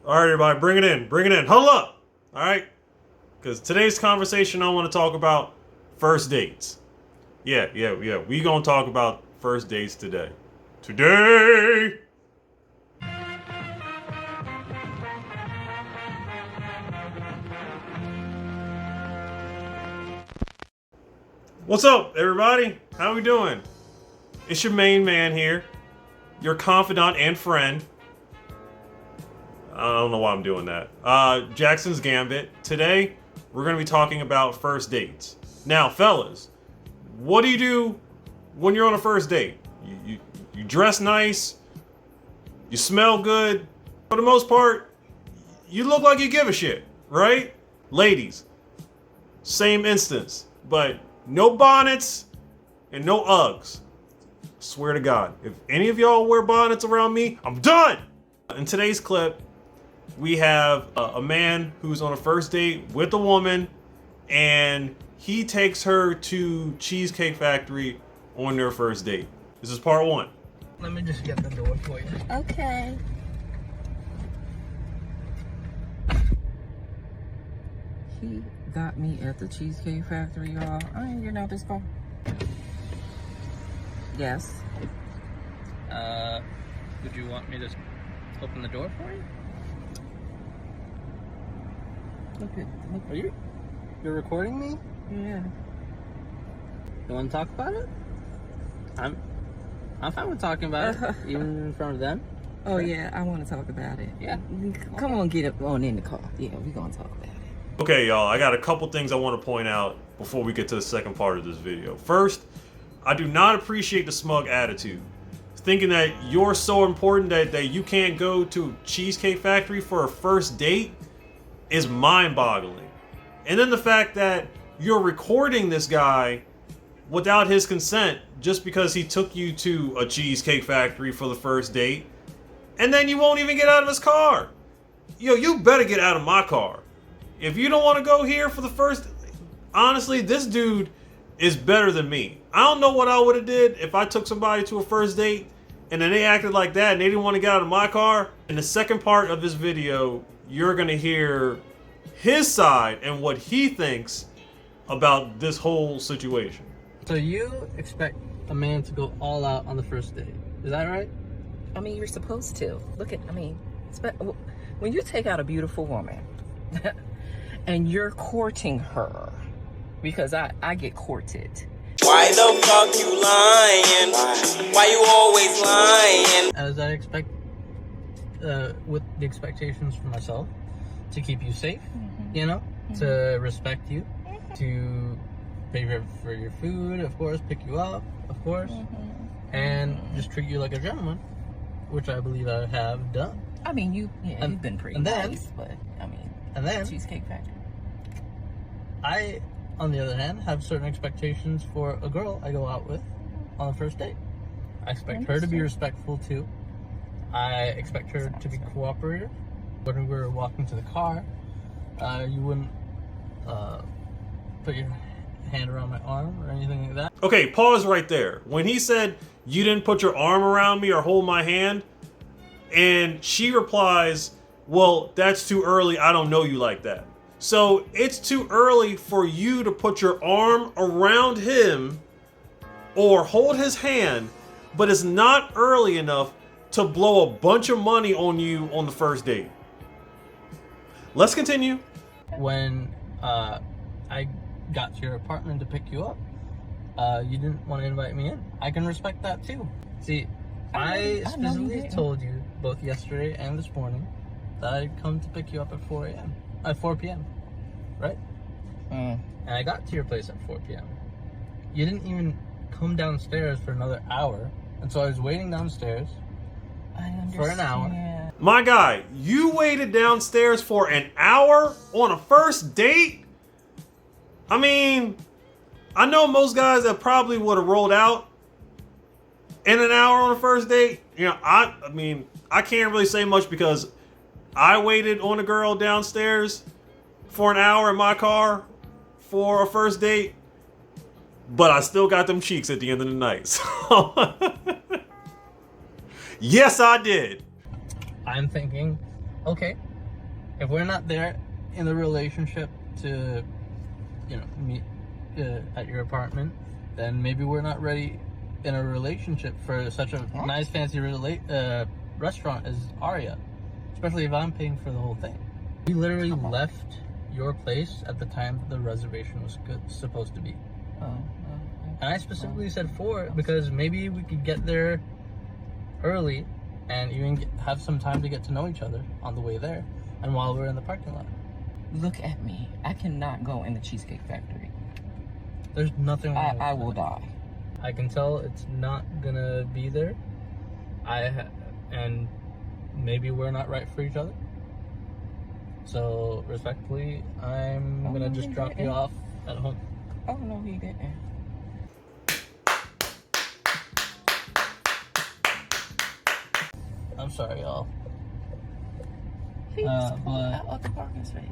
All right, everybody, bring it in. Bring it in. Hold up. All right? Because today's conversation, I want to talk about first dates. Yeah. We going to talk about first dates today. Today! What's up, everybody? How we doing? It's your main man here, your confidant and friend. I don't know why I'm doing that. Jackson's Gambit. Today, we're going to be talking about first dates. Now, fellas, what do you do when you're on a first date? You dress nice, you smell good. For the most part, you look like you give a shit, right? Ladies, same instance, but no bonnets and no Uggs. Swear to God, if any of y'all wear bonnets around me, I'm done! In today's clip, we have a man who's on a first date with a woman, and he takes her to Cheesecake Factory on their first date. This is part one. Let me just get the door for you. Okay. He got me at the Cheesecake Factory, y'all. I ain't getting out this car. Yes. Would you want me to open the door for you? Look. Are you're recording me? Yeah. You want to talk about it? I'm fine with talking about it, even in front of them. Oh, yeah, I want to talk about it. Yeah. Come on, get up on in the car. Yeah, we going to talk about it. Okay, y'all, I got a couple things I want to point out before we get to the second part of this video. First, I do not appreciate the smug attitude. Thinking that you're so important that you can't go to Cheesecake Factory for a first date is mind-boggling. And then the fact that you're recording this guy without his consent just because he took you to a Cheesecake Factory for the first date, and then you won't even get out of his car. Yo, you better get out of my car. If you don't want to go here for the first... Honestly, this dude is better than me. I don't know what I would have did if I took somebody to a first date and then they acted like that and they didn't want to get out of my car. In the second part of this video, you're going to hear his side and what he thinks about this whole situation. So you expect a man to go all out on the first date. Is that right? I mean, you're supposed to. Look at, when you take out a beautiful woman and you're courting her, because I get courted. Why the fuck you lying? Why you always lying? As I expect, with the expectations for myself, to keep you safe, you know, to respect you, to pay for your food, of course, pick you up, of course, and just treat you like a gentleman, which I believe I have done. I mean, you've been pretty nice, but and then Cheesecake Factory. I, on the other hand, have certain expectations for a girl I go out with on the first date. I expect her to be respectful too. I expect her to be cooperative. When we were walking to the car, you wouldn't put your hand around my arm or anything like that. Okay, pause right there. When he said, you didn't put your arm around me or hold my hand, and she replies, well, that's too early. I don't know you like that. So it's too early for you to put your arm around him or hold his hand, but it's not early enough to blow a bunch of money on you on the first date. Let's continue. When I got to your apartment to pick you up, you didn't want to invite me in. I can respect that too. See, I specifically told you both yesterday and this morning that I'd come to pick you up at 4 p.m. Right? And I got to your place at 4 p.m. You didn't even come downstairs for another hour, and so I was waiting downstairs for an hour. My guy, you waited downstairs for an hour on a first date? I mean, I know most guys that probably would have rolled out in an hour on a first date. You know, I mean, I can't really say much because I waited on a girl downstairs for an hour in my car for a first date, but I still got them cheeks at the end of the night. So yes, I did. I'm thinking, okay, if we're not there in the relationship to, meet at your apartment, then maybe we're not ready in a relationship for such a nice fancy restaurant as Aria, especially if I'm paying for the whole thing. We literally left your place at the time the reservation was supposed to be. And I specifically said 4 because maybe we could get there early and even have some time to get to know each other on the way there and while we're in the parking lot. Look at me. I cannot go in the Cheesecake Factory. There's nothing wrong with I that. will die. I can tell it's not gonna be there. And maybe we're not right for each other. So respectfully, I'm gonna just drop you off at home. Oh no, he didn't. I'm sorry, y'all. He just pulled but out of the parking space.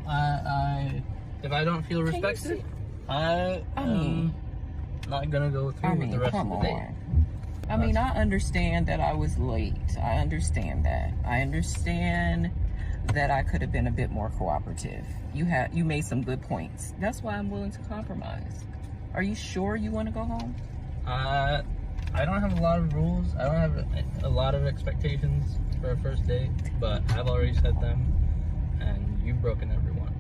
If I don't feel respected, I am not gonna go through with the rest of the day. I mean, I understand that I was late. I understand that. I understand that I could have been a bit more cooperative. You made some good points. That's why I'm willing to compromise. Are you sure you want to go home? I don't have a lot of rules. I don't have a lot of expectations for a first date, but I've already set them, and you've broken every one.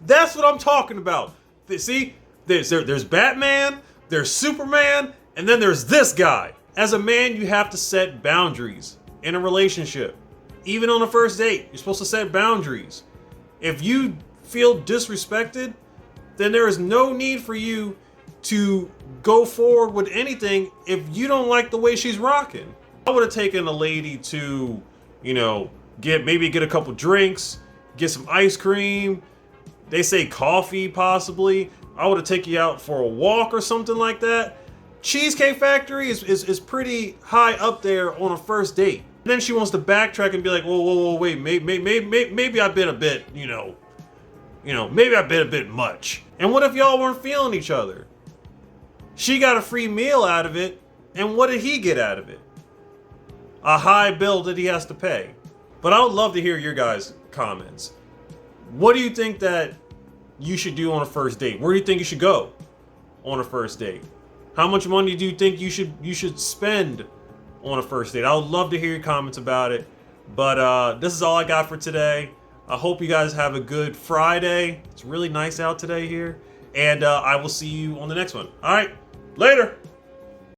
That's what I'm talking about. See, there's Batman, there's Superman, and then there's this guy. As a man, you have to set boundaries in a relationship. Even on a first date, you're supposed to set boundaries. If you feel disrespected, then there is no need for you to go forward with anything if you don't like the way she's rocking. I would have taken a lady to, get a couple drinks, get some ice cream. They say coffee, possibly. I would have taken you out for a walk or something like that. Cheesecake Factory is pretty high up there on a first date. And then she wants to backtrack and be like, whoa, wait, maybe I've been a bit, maybe I've been a bit much. And what if y'all weren't feeling each other? She got a free meal out of it, and what did he get out of it? A high bill that he has to pay. But I would love to hear your guys' comments. What do you think that you should do on a first date? Where do you think you should go on a first date? How much money do you think you should spend on a first date? I would love to hear your comments about it. But this is all I got for today. I hope you guys have a good Friday. It's really nice out today here. And I will see you on the next one. All right, later.